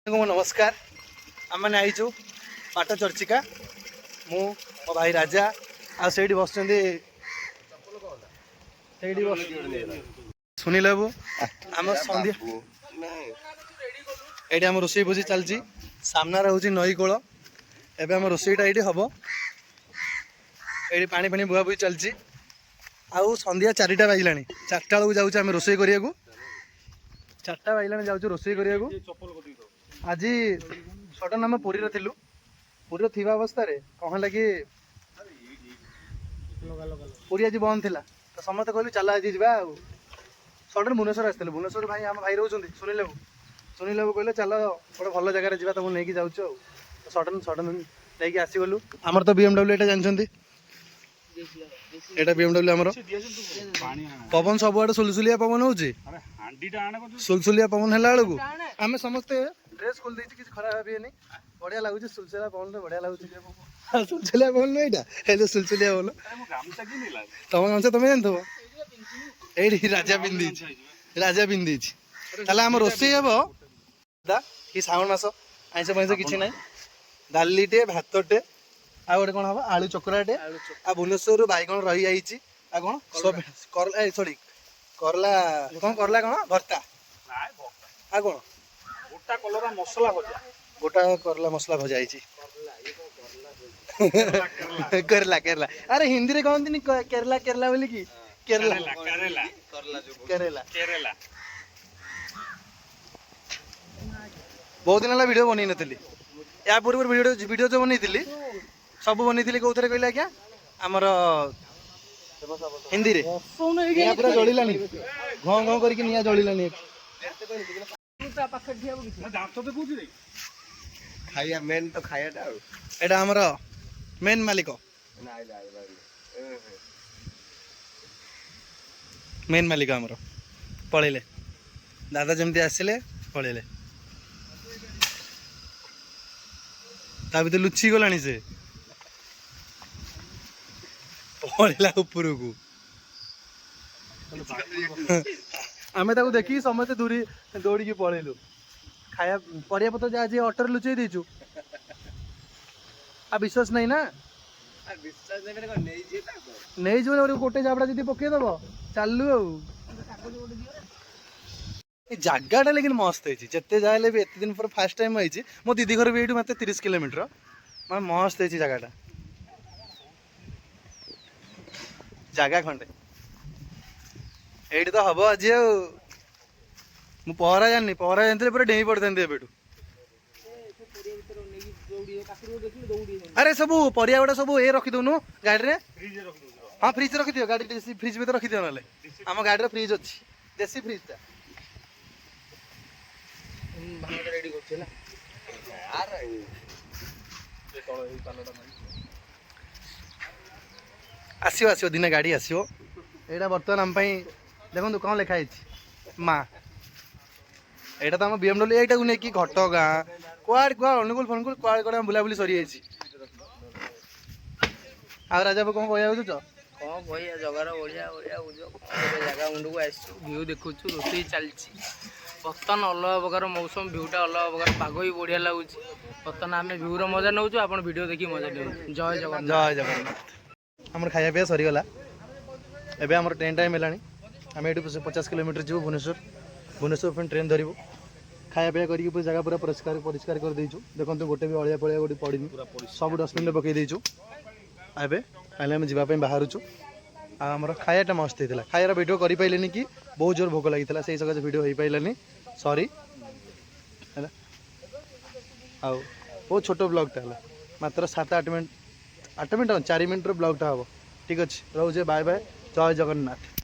नमस्कार आम मैंने आईचु पाट चर्चिका मु मो भाई राजा आ बस सुनिल बाबू आम संध्या ये आम रोषे भोजी चलती सामने हूँ नई कूल एवं आम रोषेटा ये हम ये पानी बुआ बुई चलती आउ संध्या 4टा बाजिला 4टा बेलू जाऊँ आम रोषे करिया 4टा बाजिला जाऊँ रोषे करिया आज सडन आम पुरी थिलु पुरी थी अवस्था कौन है कि पुरी आज बंद थी तो समस्त कहलु चल आज जा सडन भुवनेश्वर आसते भुवनेश्वर भाई आम भाई रोचे सुनिल बाबू कहले चल गोटे भल जगार जा तुम नहीं जाऊँ सडन सडन नहीं आसीगलु आमर तो BMW ये जानते यहाँ BMW आमर पवन सब आड़े सुलसुलिया पवन हो सुलसुलिया पवन है बेलू आम समस्ते ड्रेस खोल देछि किछ खराब हेनी बढ़िया लागुछि सुलसुलिया पवन बढ़िया लागुछि सुलसुलिया पवन नो एटा ए जो सुलसुलिया बोलो तम गामसा तमे जानथो एडी राजा बिंदी ताले हम रोसई हेबो दा कि श्रावण मास आइंस माइंस किछि नै दालीटे भातटे आ गोटे कोन हबो आलू चकराटे आ भुवनेश्वर बाइगण रही आइछि आ कोन सब करला सॉरी करला कोन भर्ता आ कोन गोटा करला मसला भजा केरला अरे हिंदी रे कहंती केरला बोली कि केरला बहुत दिन वीडियो बनी नथली या पूर्व वीडियो जो बनी सब बनी कौन कहले आज्ञा आमर हिंदी रे पूरा जलिलानी घं घं करके निया जलिलानी खाया मेन तो खाया एटा हमर मेन मालिक हमर पळेले दादा जमती आसिले पळेले ता भीतर लुचि गलानी से पळेला ऊपर को आमे ताको देखी समस्त दूरी दौड़ी की पळेलु खाया परिया पत्र जा जे ऑटर लुचई देचु आ विश्वास नहीं ना नहीं जो गोटे जाबड़ा जदी पके दबो चालू जगाटा लेकिन मस्त है जिते जाए भी एत दिन पर फास्ट टाइम आई मो दीदी घर भी ये मत 30 किलोमीटर मैं मस्त है जगाटा जगह खंडे ये तो हम आज पहरा जानी पहरा जानते पूरा डेई पड़ता अरे सब परिया गुड़ा सब ये रखीदौनु गाड़ी में हाँ फ्रिज रखी दियो गाड़ी फ्रिज भी तो रखी दियो ना आम गाड़ी फ्रिज अच्छी देसी फ्रिज टा आसो आसो दिने गाड़ी आसो यहाँ बर्तमान आम देखो कौन लिखाई माँ यहाँ तो आम BMW यू नहीं कि घटगाँ कुआड़ अनुकूल फनुकूल कुआड़ कड़े बुलाबुली सरी जाइए आ राजा कौन कह कौन भैया जगार बढ़िया बढ़िया जगह मुंड को आसु भ्यू देखु रोषे चलती बर्तमान अलग प्रकार मौसम भ्यूटा अलग प्रकार पाग भी बढ़िया लगुच बर्तमान आम भ्यूर मजा नौ आप वीडियो देखिए मजा नौ जय जगन्नाथ आम खाया पीया सरीगला एवं आम ट्रेन टाइम है आम ये 50 किलोमीटर जीव भुवनेश्वर फिर ट्रेन धरबू खाया पीया करके जगह पूरा परिष्कार कर देचु देखो गोटे भी अलिया पलिया गोटे पड़ी सब डस्टबिन पकई देचु एवं आम जावाई बाहरुचु आम खायाटा मस्त होता खायार वीडियो कर पारे कि बहुत जोर भोक लगी से सकाशे वीडियो हो पारानी सॉरी है बहुत छोट ब्लॉगटा है मात्र 7-8 मिनट 4 मिनट ब्लॉगटा हम ठीक अच्छे रोचे बाय बाय जय जगन्नाथ।